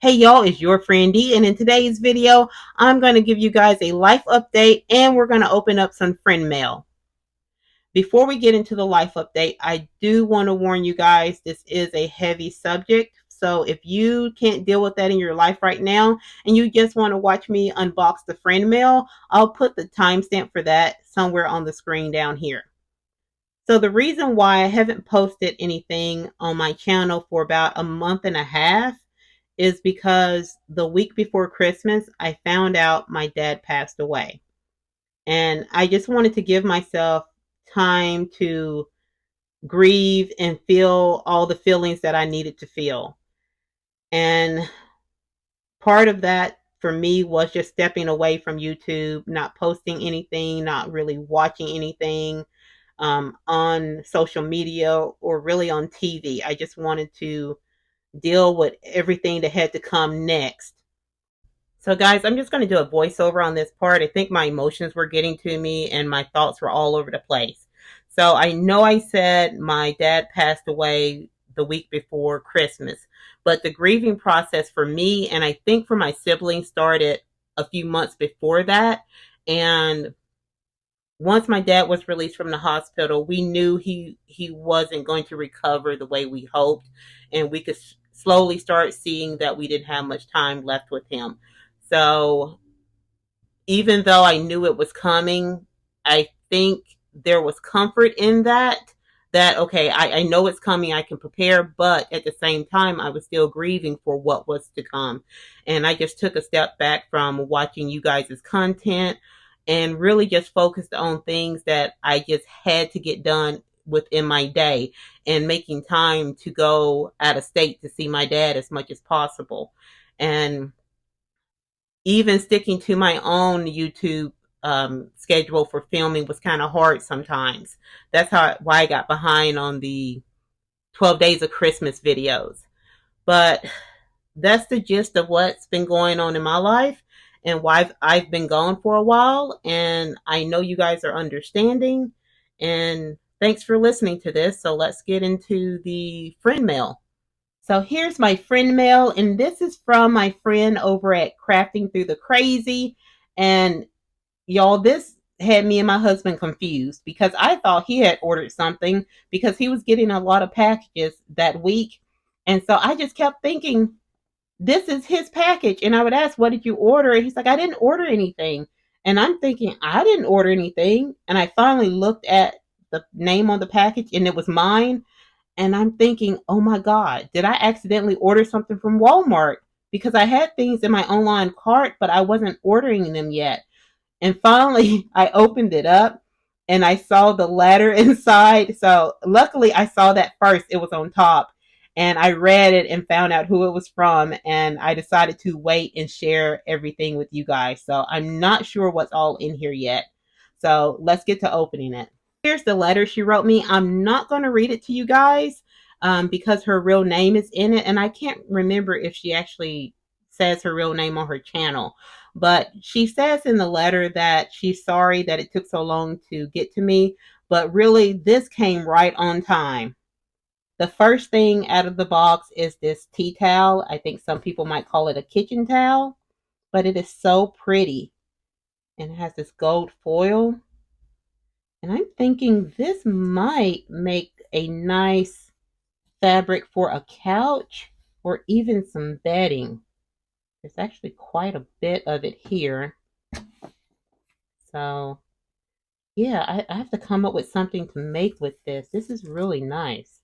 Hey y'all, it's your friend Dee, and in today's video, I'm going to give you guys a life update and we're going to open up some friend mail. Before we get into the life update, I do want to warn you guys this is a heavy subject. So if you can't deal with that in your life right now and you just want to watch me unbox the friend mail, I'll put the timestamp for that somewhere on the screen down here. So the reason why I haven't posted anything on my channel for about a month and a half is because the week before Christmas, I found out my dad passed away. And I just wanted to give myself time to grieve and feel all the feelings that I needed to feel. And part of that for me was just stepping away from YouTube, not posting anything, not really watching anything on social media or really on TV. I just wanted to deal with everything that had to come next. So, guys, I'm just going to do a voiceover on this part. I think my emotions were getting to me and my thoughts were all over the place. So, I know I said my dad passed away the week before Christmas, but the grieving process for me and I think for my siblings started a few months before that. And once my dad was released from the hospital, we knew he wasn't going to recover the way we hoped, and we could slowly start seeing that we didn't have much time left with him. So even though I knew it was coming, I think there was comfort in that. That okay, I know it's coming, I can prepare, but at the same time, I was still grieving for what was to come. And I just took a step back from watching you guys' content and really just focused on things that I just had to get done within my day and making time to go out of state to see my dad as much as possible. And even sticking to my own YouTube schedule for filming was kind of hard sometimes. That's why I got behind on the 12 Days of Christmas videos. But that's the gist of what's been going on in my life and why I've been gone for a while. And I know you guys are understanding. And thanks for listening to this. So let's get into the friend mail. So here's my friend mail, and this is from my friend over at Crafting Through the Crazy. And y'all, this had me and my husband confused because I thought he had ordered something because he was getting a lot of packages that week. And so I just kept thinking, this is his package. And I would ask, what did you order? And he's like, I didn't order anything. And I'm thinking, I didn't order anything. And I finally looked at the name on the package and it was mine. And I'm thinking, oh my God, did I accidentally order something from Walmart? Because I had things in my online cart, but I wasn't ordering them yet. And finally, I opened it up and I saw the letter inside. So luckily, I saw that first. It was on top. And I read it and found out who it was from. And I decided to wait and share everything with you guys. So I'm not sure what's all in here yet. So let's get to opening it. Here's the letter she wrote me. I'm not going to read it to you guys because her real name is in it. And I can't remember if she actually says her real name on her channel. But she says in the letter that she's sorry that it took so long to get to me. But really, this came right on time. The first thing out of the box is this tea towel. I think some people might call it a kitchen towel. But it is so pretty. And it has this gold foil. And I'm thinking this might make a nice fabric for a couch or even some bedding. There's actually quite a bit of it here. So, yeah, I have to come up with something to make with this. This is really nice.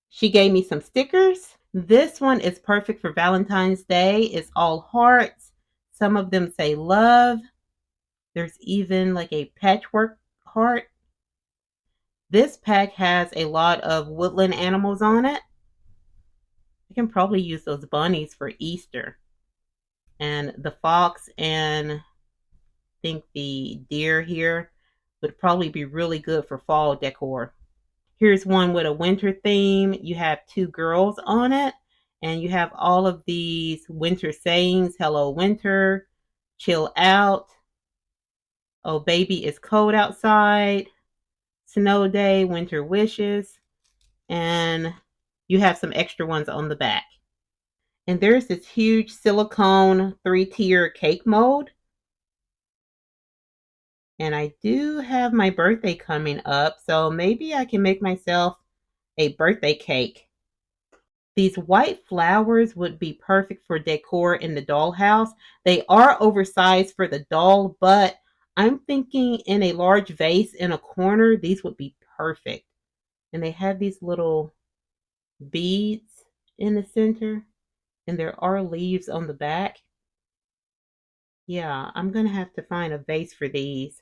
She gave me some stickers. This one is perfect for Valentine's Day. It's all hearts. Some of them say love. There's even like a patchwork heart. This pack has a lot of woodland animals on it. I can probably use those bunnies for Easter. And the fox and I think the deer here would probably be really good for fall decor. Here's one with a winter theme. You have two girls on it. And you have all of these winter sayings. Hello, winter. Chill out. Oh, baby, it's cold outside. Snow day, winter wishes. And you have some extra ones on the back. And there's this huge silicone 3-tier cake mold. And I do have my birthday coming up, so maybe I can make myself a birthday cake. These white flowers would be perfect for decor in the dollhouse. They are oversized for the doll, but I'm thinking in a large vase in a corner, these would be perfect. And they have these little beads in the center, and there are leaves on the back. Yeah, I'm going to have to find a vase for these.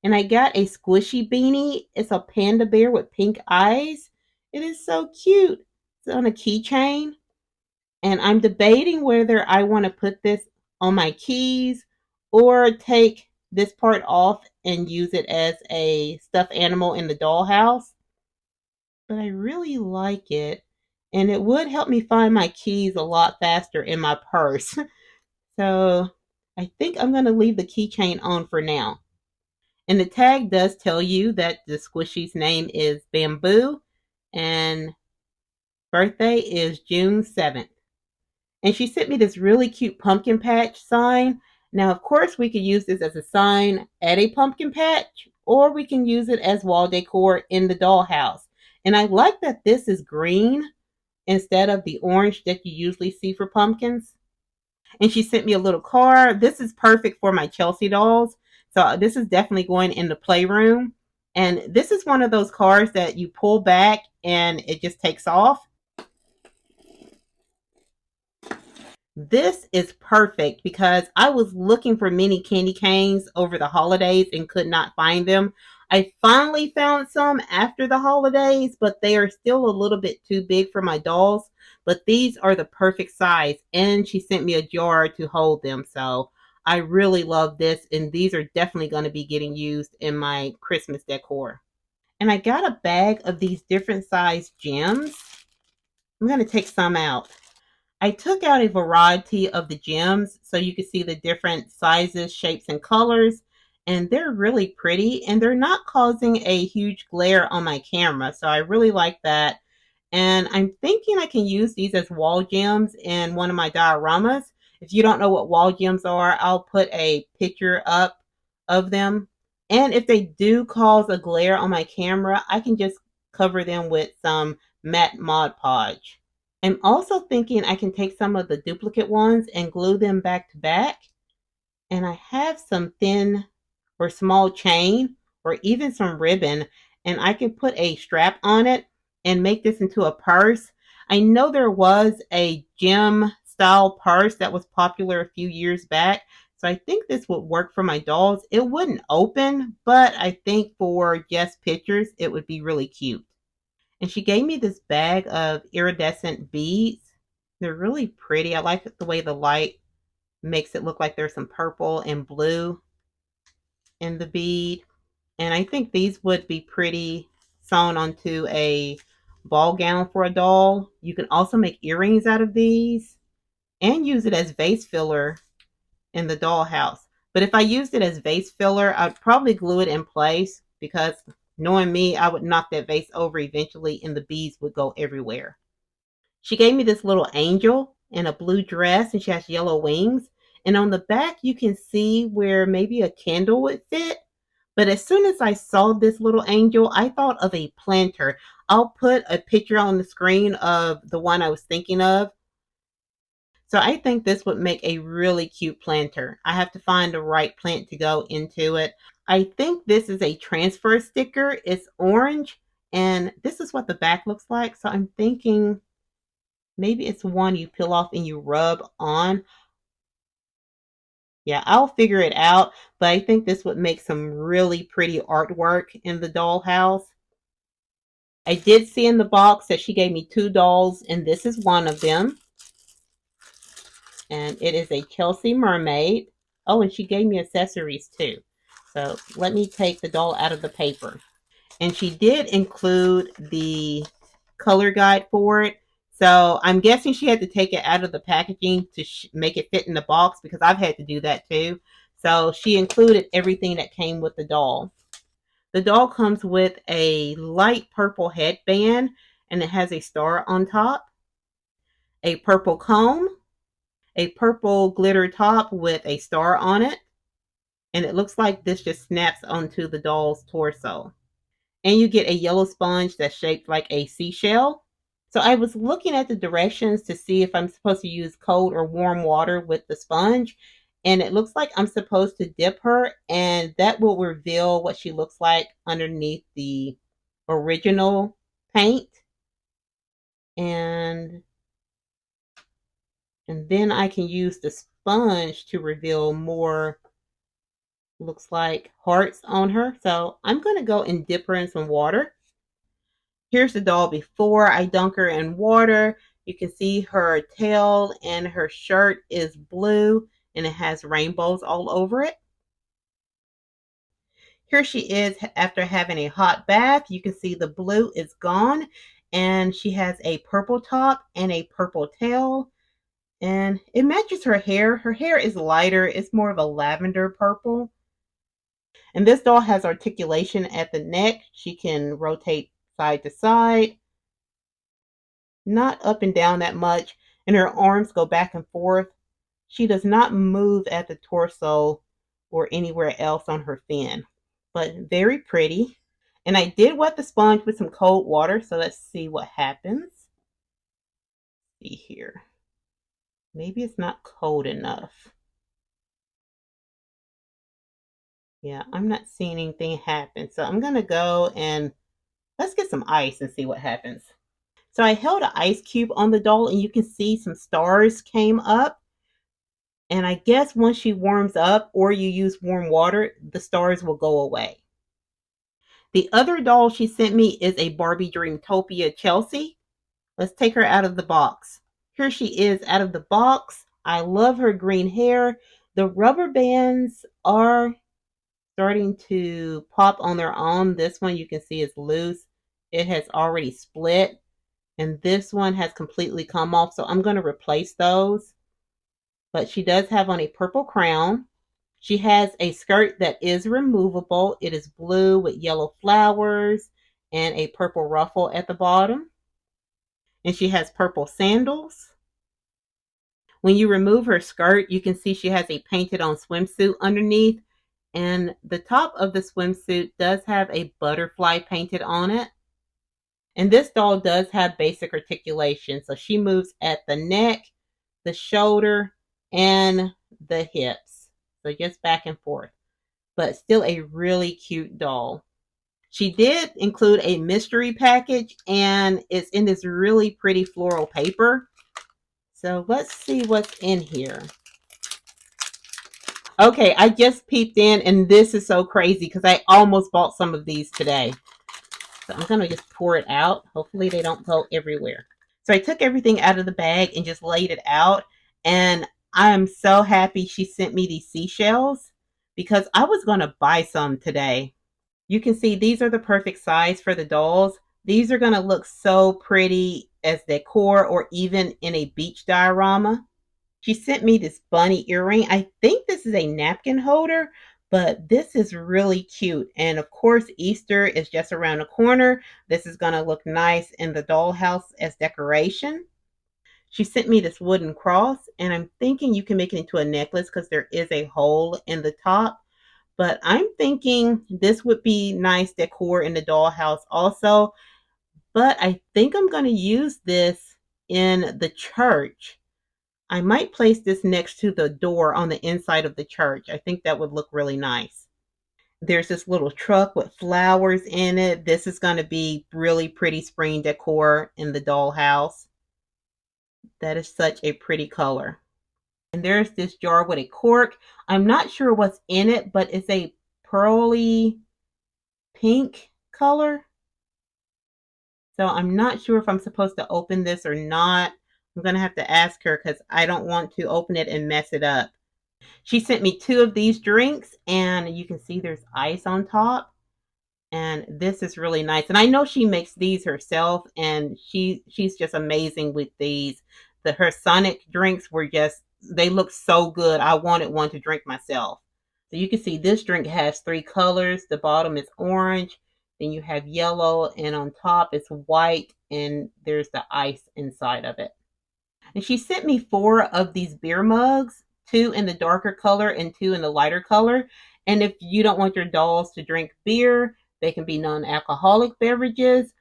And I got a squishy beanie. It's a panda bear with pink eyes. It is so cute. It's on a keychain. And I'm debating whether I want to put this on my keys or take this part off and use it as a stuffed animal in the dollhouse. But I really like it. And it would help me find my keys a lot faster in my purse. So I think I'm going to leave the keychain on for now. And the tag does tell you that the squishy's name is Bamboo and birthday is June 7th. And she sent me this really cute pumpkin patch sign. Now, of course, we could use this as a sign at a pumpkin patch, or we can use it as wall decor in the dollhouse. And I like that this is green instead of the orange that you usually see for pumpkins. And she sent me a little card. This is perfect for my Chelsea dolls. So this is definitely going in the playroom. And this is one of those cards that you pull back and it just takes off. This is perfect because I was looking for mini candy canes over the holidays and could not find them. I finally found some after the holidays, but they are still a little bit too big for my dolls. But these are the perfect size, and she sent me a jar to hold them. So I really love this, and these are definitely going to be getting used in my Christmas decor. And I got a bag of these different size gems. I'm going to take some out. I took out a variety of the gems so you can see the different sizes, shapes, and colors. And they're really pretty and they're not causing a huge glare on my camera. So I really like that. And I'm thinking I can use these as wall gems in one of my dioramas. If you don't know what wall gems are, I'll put a picture up of them. And if they do cause a glare on my camera, I can just cover them with some matte Mod Podge. I'm also thinking I can take some of the duplicate ones and glue them back to back. And I have some thin or small chain or even some ribbon, and I can put a strap on it and make this into a purse. I know there was a gem style purse that was popular a few years back. So I think this would work for my dolls. It wouldn't open, but I think for just pictures, it would be really cute. And she gave me this bag of iridescent beads. They're really pretty. I like the way the light makes it look like there's some purple and blue in the bead. And I think these would be pretty sewn onto a ball gown for a doll. You can also make earrings out of these and use it as vase filler in the dollhouse. But if I used it as vase filler, I'd probably glue it in place because knowing me, I would knock that vase over eventually and the beads would go everywhere. She gave me this little angel in a blue dress and she has yellow wings. And on the back, you can see where maybe a candle would fit. But as soon as I saw this little angel, I thought of a planter. I'll put a picture on the screen of the one I was thinking of. So I think this would make a really cute planter. I have to find the right plant to go into it. I think this is a transfer sticker. It's orange and this is what the back looks like. So I'm thinking maybe it's one you peel off and you rub on. Yeah, I'll figure it out, but I think this would make some really pretty artwork in the dollhouse. I did see in the box that she gave me 2 dolls, and this is one of them. And it is a Chelsea mermaid. Oh, and she gave me accessories too. So let me take the doll out of the paper. And she did include the color guide for it. So I'm guessing she had to take it out of the packaging to make it fit in the box because I've had to do that too. So she included everything that came with the doll. The doll comes with a light purple headband and it has a star on top. a purple comb, a purple glitter top with a star on it. And it looks like this just snaps onto the doll's torso. And you get a yellow sponge that's shaped like a seashell. So I was looking at the directions to see if I'm supposed to use cold or warm water with the sponge. And it looks like I'm supposed to dip her, and that will reveal what she looks like underneath the original paint. And then I can use the sponge to reveal more, looks like, hearts on her. So I'm going to go and dip her in some water. Here's the doll before I dunk her in water. You can see her tail and her shirt is blue and it has rainbows all over it. Here she is after having a hot bath. You can see the blue is gone and she has a purple top and a purple tail. And it matches her hair. Her hair is lighter. It's more of a lavender purple. And this doll has articulation at the neck. She can rotate side to side, not up and down that much, and her arms go back and forth. She does not move at the torso or anywhere else on her fin, but very pretty. And I did wet the sponge with some cold water, so let's see what happens. See here. Maybe it's not cold enough. Yeah, I'm not seeing anything happen. So I'm going to go and let's get some ice and see what happens. So I held an ice cube on the doll and you can see some stars came up. And I guess once she warms up or you use warm water, the stars will go away. The other doll she sent me is a Barbie Dreamtopia Chelsea. Let's take her out of the box. Here she is out of the box. I love her green hair. The rubber bands are starting to pop on their own. This one you can see is loose. It has already split. And this one has completely come off. So I'm going to replace those. But she does have on a purple crown. She has a skirt that is removable. It is blue with yellow flowers and a purple ruffle at the bottom. And she has purple sandals. When you remove her skirt, you can see she has a painted on swimsuit underneath. And the top of the swimsuit does have a butterfly painted on it. And this doll does have basic articulation. So she moves at the neck, the shoulder, and the hips. So just back and forth. But still a really cute doll. She did include a mystery package and it's in this really pretty floral paper. So let's see what's in here. Okay, I just peeped in and this is so crazy because I almost bought some of these today. So I'm going to just pour it out. Hopefully they don't go everywhere. So I took everything out of the bag and just laid it out. And I am so happy she sent me these seashells because I was going to buy some today. You can see these are the perfect size for the dolls. These are going to look so pretty as decor or even in a beach diorama. She sent me this bunny earring. I think this is a napkin holder, but this is really cute. And of course, Easter is just around the corner. This is going to look nice in the dollhouse as decoration. She sent me this wooden cross, and I'm thinking you can make it into a necklace because there is a hole in the top. But I'm thinking this would be nice decor in the dollhouse also. But I think I'm going to use this in the church. I might place this next to the door on the inside of the church. I think that would look really nice. There's this little truck with flowers in it. This is going to be really pretty spring decor in the dollhouse. That is such a pretty color. And there's this jar with a cork. I'm not sure what's in it, but it's a pearly pink color. So I'm not sure if I'm supposed to open this or not. I'm going to have to ask her because I don't want to open it and mess it up. She sent me 2 of these drinks and you can see there's ice on top. And this is really nice. And I know she makes these herself and she's just amazing with these. Her Sonic drinks were just, they look so good. I wanted one to drink myself. So you can see this drink has 3 colors. The bottom is orange. Then you have yellow and on top it's white and there's the ice inside of it. And she sent me 4 of these beer mugs, 2 in the darker color and 2 in the lighter color. And if you don't want your dolls to drink beer, they can be non-alcoholic beverages,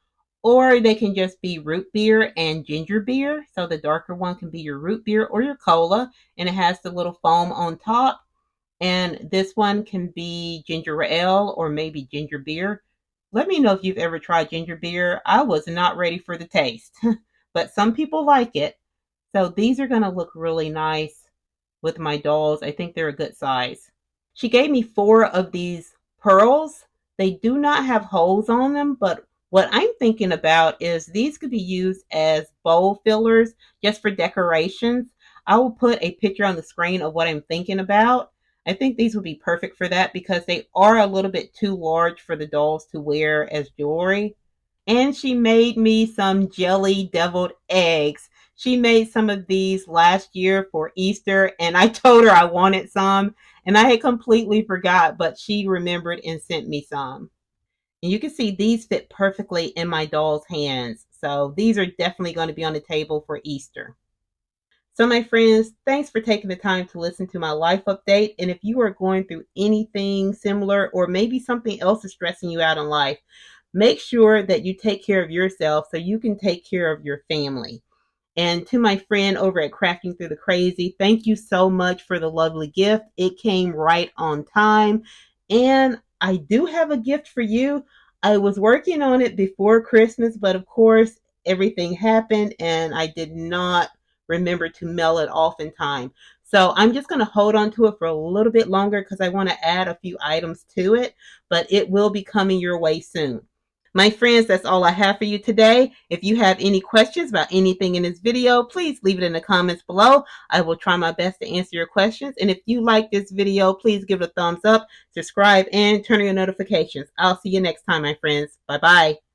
or they can just be root beer and ginger beer. So the darker one can be your root beer or your cola, and it has the little foam on top. And this one can be ginger ale or maybe ginger beer. Let me know if you've ever tried ginger beer. I was not ready for the taste, but some people like it. So these are going to look really nice with my dolls. I think they're a good size. She gave me 4 of these pearls. They do not have holes on them, but what I'm thinking about is these could be used as bowl fillers just for decorations. I will put a picture on the screen of what I'm thinking about. I think these would be perfect for that because they are a little bit too large for the dolls to wear as jewelry. And she made me some jelly deviled eggs. She made some of these last year for Easter, and I told her I wanted some, and I had completely forgot, but she remembered and sent me some. And you can see these fit perfectly in my doll's hands. So these are definitely going to be on the table for Easter. So, my friends, thanks for taking the time to listen to my life update. And if you are going through anything similar, or maybe something else is stressing you out in life, make sure that you take care of yourself so you can take care of your family. And to my friend over at Crafting Through the Crazy, thank you so much for the lovely gift. It came right on time. And I do have a gift for you. I was working on it before Christmas, but of course, everything happened and I did not remember to mail it off in time. So I'm just going to hold on to it for a little bit longer because I want to add a few items to it, but it will be coming your way soon. My friends, that's all I have for you today. If you have any questions about anything in this video, please leave it in the comments below. I will try my best to answer your questions. And if you like this video, please give it a thumbs up, subscribe, and turn on your notifications. I'll see you next time, my friends. Bye-bye.